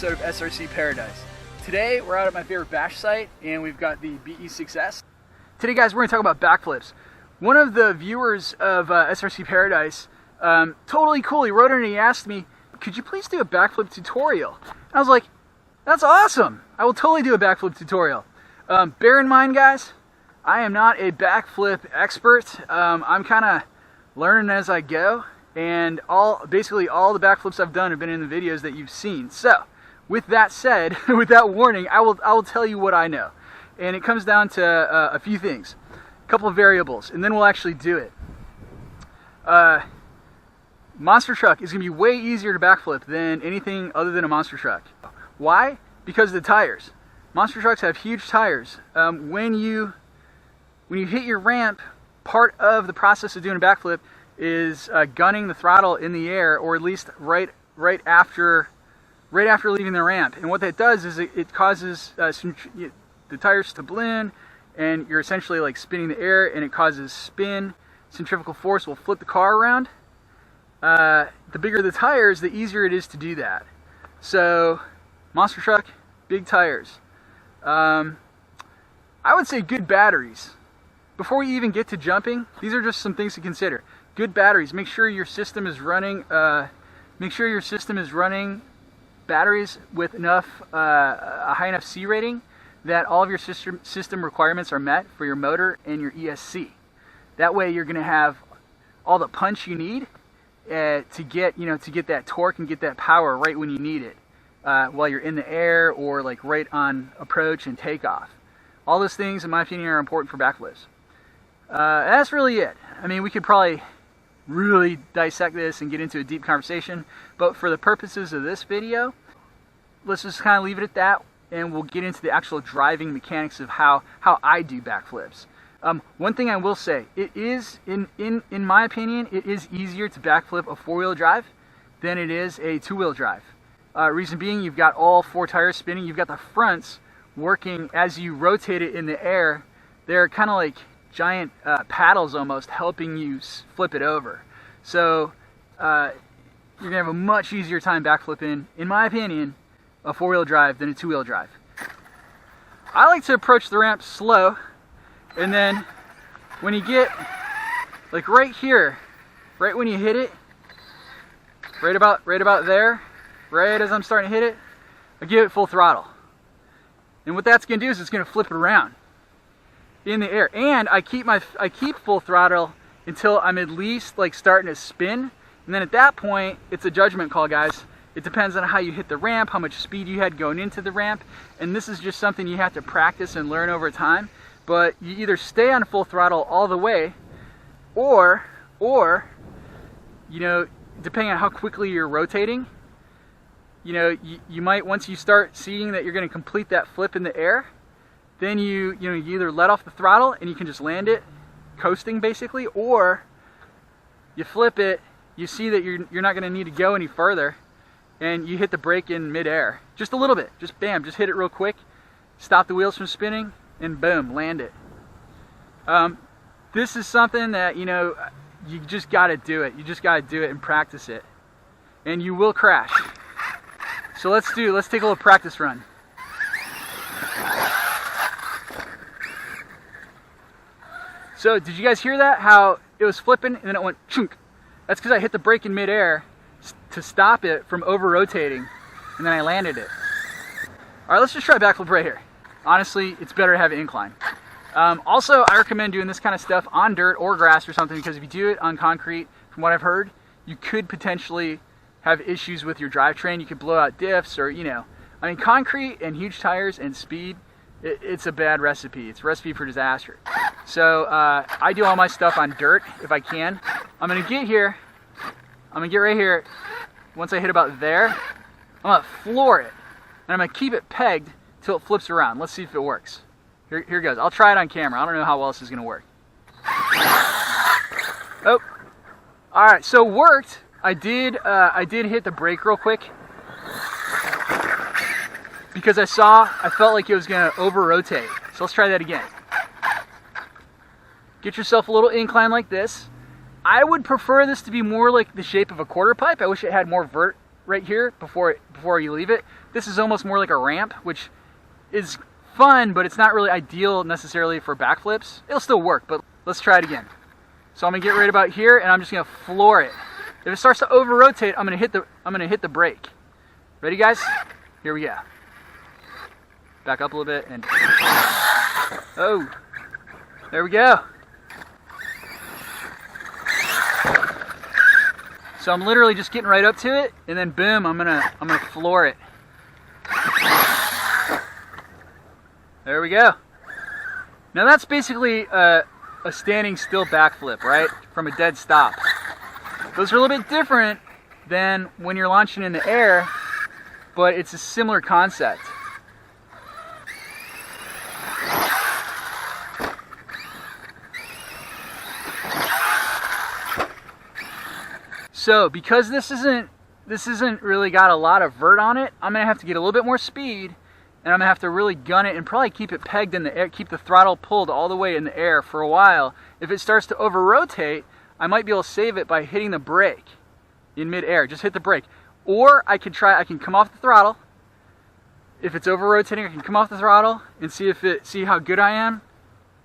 episode of SRC Paradise. Today we're out at my favorite bash site and we've got the BE6S. Today guys, we're going to talk about backflips. One of the viewers of SRC Paradise, totally cool, he wrote in and he asked me, could you please do a backflip tutorial? And I was like, that's awesome! I will totally do a backflip tutorial. Bear in mind guys, I am not a backflip expert. I'm kind of learning as I go. And basically all the backflips I've done have been in the videos that you've seen. So, with that said, with that warning, I will tell you what I know. And it comes down to a few things. A couple of variables, and then we'll actually do it. Monster truck is going to be way easier to backflip than anything other than a monster truck. Why? Because of the tires. Monster trucks have huge tires. When you hit your ramp, part of the process of doing a backflip is gunning the throttle in the air, or at least right after leaving the ramp. And what that does is it causes the tires to balloon, and you're essentially like spinning the air, and it causes spin. Centrifugal force will flip the car around. The bigger the tires, the easier it is to do that. So, monster truck, big tires. I would say good batteries. Before we even get to jumping, these are just some things to consider. Good batteries. Make sure your system is running. Batteries with enough a high enough C rating that all of your system requirements are met for your motor and your ESC. That way, you're going to have all the punch you need to get that torque and get that power right when you need it, while you're in the air or like right on approach and takeoff. All those things, in my opinion, are important for backflips. That's really it. I mean, we could probably really dissect this and get into a deep conversation, but for the purposes of this video, let's just kind of leave it at that, and we'll get into the actual driving mechanics of how I do backflips. One thing I will say, it is, in my opinion, it is easier to backflip a four-wheel drive than it is a two-wheel drive. Reason being, you've got all four tires spinning, you've got the fronts working as you rotate it in the air. They're kind of like giant paddles almost, helping you flip it over. So you're gonna have a much easier time backflipping, in my opinion, a four-wheel drive than a two-wheel drive. I like to approach the ramp slow, and then when you get like right here, right when you hit it, right about there, right as I'm starting to hit it, I give it full throttle. And what that's gonna do is it's gonna flip it around in the air, and I keep full throttle until I'm at least like starting to spin, and then at that point it's a judgment call, guys. It depends on how you hit the ramp, how much speed you had going into the ramp, and this is just something you have to practice and learn over time. But you either stay on full throttle all the way, or depending on how quickly you're rotating, you might, once you start seeing that you're going to complete that flip in the air, then you either let off the throttle and you can just land it, coasting basically, or you flip it, you see that you're not going to need to go any further, and you hit the brake in midair. Just a little bit, just bam, just hit it real quick, stop the wheels from spinning, and boom, land it. This is something that, you just got to do it. You just got to do it and practice it. And you will crash. So let's take a little practice run. So, did you guys hear that? How it was flipping and then it went chunk. That's because I hit the brake in midair to stop it from over-rotating, and then I landed it. Alright, let's just try a backflip right here. Honestly, it's better to have an incline. Also, I recommend doing this kind of stuff on dirt or grass or something, because if you do it on concrete, from what I've heard, you could potentially have issues with your drivetrain. You could blow out diffs, or, concrete and huge tires and speed, it's a bad recipe. It's a recipe for disaster. So I do all my stuff on dirt if I can. I'm gonna get right here. Once I hit about there, I'm gonna floor it, and I'm gonna keep it pegged till it flips around. Let's see if it works. Here goes. I'll try it on camera. I don't know how well this is gonna work. Oh, all right. So it worked. I did hit the brake real quick, because I felt like it was going to over-rotate. So let's try that again. Get yourself a little incline like this. I would prefer this to be more like the shape of a quarter pipe. I wish it had more vert right here before you leave it. This is almost more like a ramp, which is fun, but it's not really ideal necessarily for backflips. It'll still work, but let's try it again. So I'm gonna get right about here, and I'm just gonna floor it. If it starts to over rotate, I'm gonna hit the brake. Ready, guys? Here we go. Back up a little bit, and oh, there we go. So I'm literally just getting right up to it, and then boom, I'm gonna floor it. There we go. Now that's basically a standing still backflip, right? From a dead stop. Those are a little bit different than when you're launching in the air, but it's a similar concept. So because this isn't really got a lot of vert on it, I'm gonna have to get a little bit more speed, and I'm gonna have to really gun it and probably keep it pegged in the air, keep the throttle pulled all the way in the air for a while. If it starts to over rotate, I might be able to save it by hitting the brake in mid-air. Just hit the brake. Or I can come off the throttle. If it's over rotating, I can come off the throttle and see how good I am,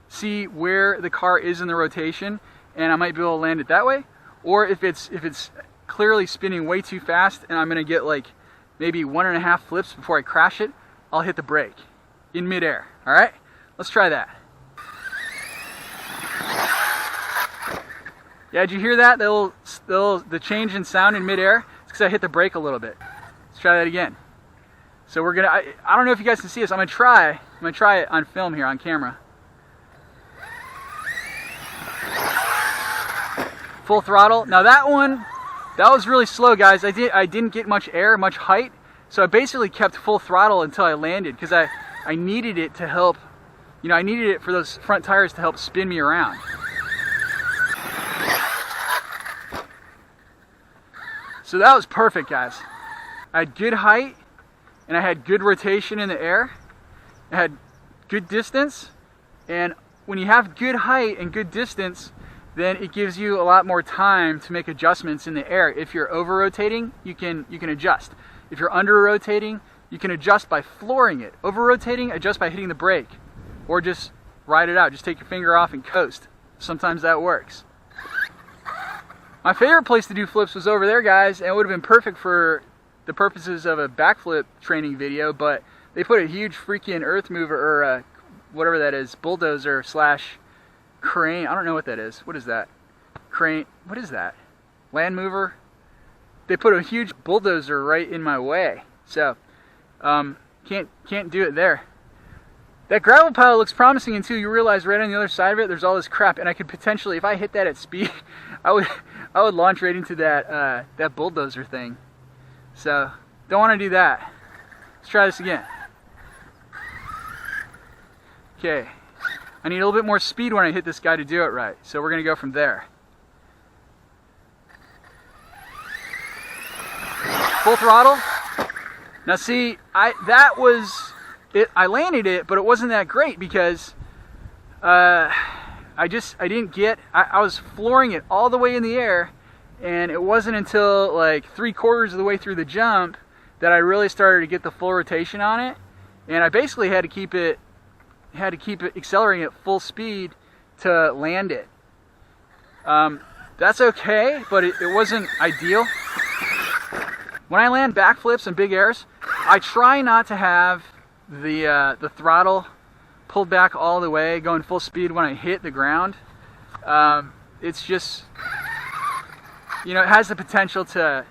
see where the car is in the rotation, and I might be able to land it that way. Or if it's clearly spinning way too fast and I'm gonna get like maybe 1.5 flips before I crash it, I'll hit the brake in midair. All right, let's try that. Yeah, did you hear that? The change in sound in midair? It's because I hit the brake a little bit. Let's try that again. So we're gonna. I don't know if you guys can see this. I'm gonna try it on film here on camera. Full throttle. Now that was really slow, guys. I didn't get much air, much height. So I basically kept full throttle until I landed because I needed it to help, I needed it for those front tires to help spin me around. So that was perfect, guys. I had good height and I had good rotation in the air. I had good distance, and when you have good height and good distance, then it gives you a lot more time to make adjustments in the air. If you're over rotating, you can adjust. If you're under rotating, you can adjust by flooring it. Over rotating, adjust by hitting the brake, or just ride it out. Just take your finger off and coast. Sometimes that works. My favorite place to do flips was over there, guys, and it would have been perfect for the purposes of a backflip training video, but they put a huge freaking earth mover, or whatever that is, bulldozer slash crane. I don't know what that is. What is that? Crane. What is that? Land mover? They put a huge bulldozer right in my way, so can't do it there. That gravel pile looks promising until you realize right on the other side of it there's all this crap, and I could potentially, if I hit that at speed, I would launch right into that bulldozer thing. So don't want to do that. Let's try this again. Okay, I need a little bit more speed when I hit this guy to do it right, so we're gonna go from there. Full throttle. Now see, I landed it, but it wasn't that great because I was flooring it all the way in the air, and it wasn't until like 3/4 of the way through the jump that I really started to get the full rotation on it, and I basically had to keep it accelerating at full speed to land it. That's okay, but it wasn't ideal. When I land backflips and big airs, I try not to have the throttle pulled back all the way, going full speed when I hit the ground. It's just, it has the potential to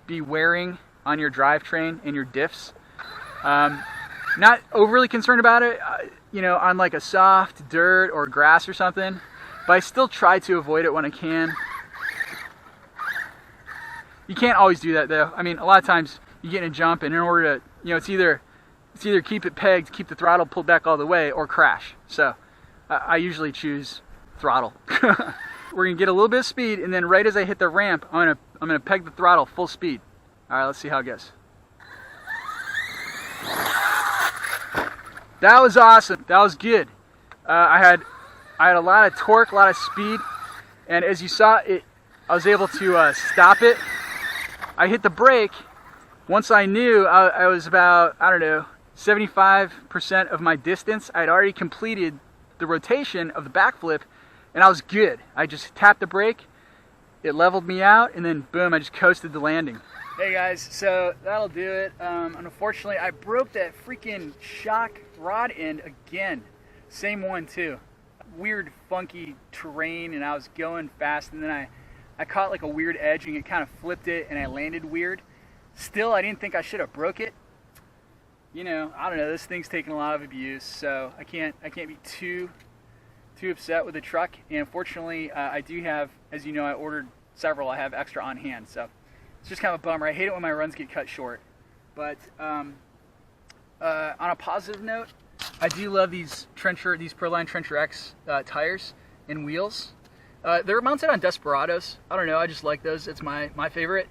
be wearing on your drivetrain and your diffs. Not overly concerned about it, on like a soft dirt or grass or something, but I still try to avoid it when I can. You can't always do that though. I mean, a lot of times you get in a jump, and in order to, it's either keep it pegged, keep the throttle pulled back all the way, or crash. So I usually choose throttle. We're gonna get a little bit of speed, and then right as I hit the ramp, I'm gonna peg the throttle full speed. All right, let's see how it goes. That was awesome. That was good. I had a lot of torque, a lot of speed, and as you saw, I was able to stop it I hit the brake. Once I knew I was about, I don't know, 75% of my distance. I had already completed the rotation of the backflip, and I was good. I just tapped the brake, it leveled me out, and then boom, I just coasted the landing. Hey guys, so that'll do it. Unfortunately, I broke that freaking shock rod end again. Same one too. Weird, funky terrain, and I was going fast, and then I caught like a weird edge, and it kind of flipped it, and I landed weird. Still, I didn't think I should have broke it. You know, I don't know. This thing's taking a lot of abuse, so I can't be too upset with the truck. And fortunately, I do have, as you know, I ordered several. I have extra on hand, so it's just kind of a bummer. I hate it when my runs get cut short. But on a positive note, I do love these Proline Trencher X tires and wheels. They're mounted on Desperados. I don't know. I just like those. It's my favorite.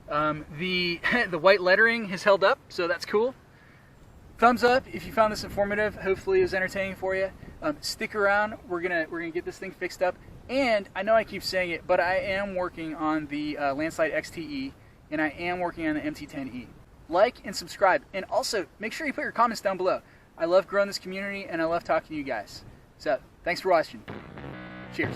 The white lettering has held up, so that's cool. Thumbs up if you found this informative. Hopefully it was entertaining for you. Stick around. We're gonna get this thing fixed up. And I know I keep saying it, but I am working on the Landslide XTE, and I am working on the MT10E. Like and subscribe, and also make sure you put your comments down below. I love growing this community, and I love talking to you guys. So thanks for watching. Cheers.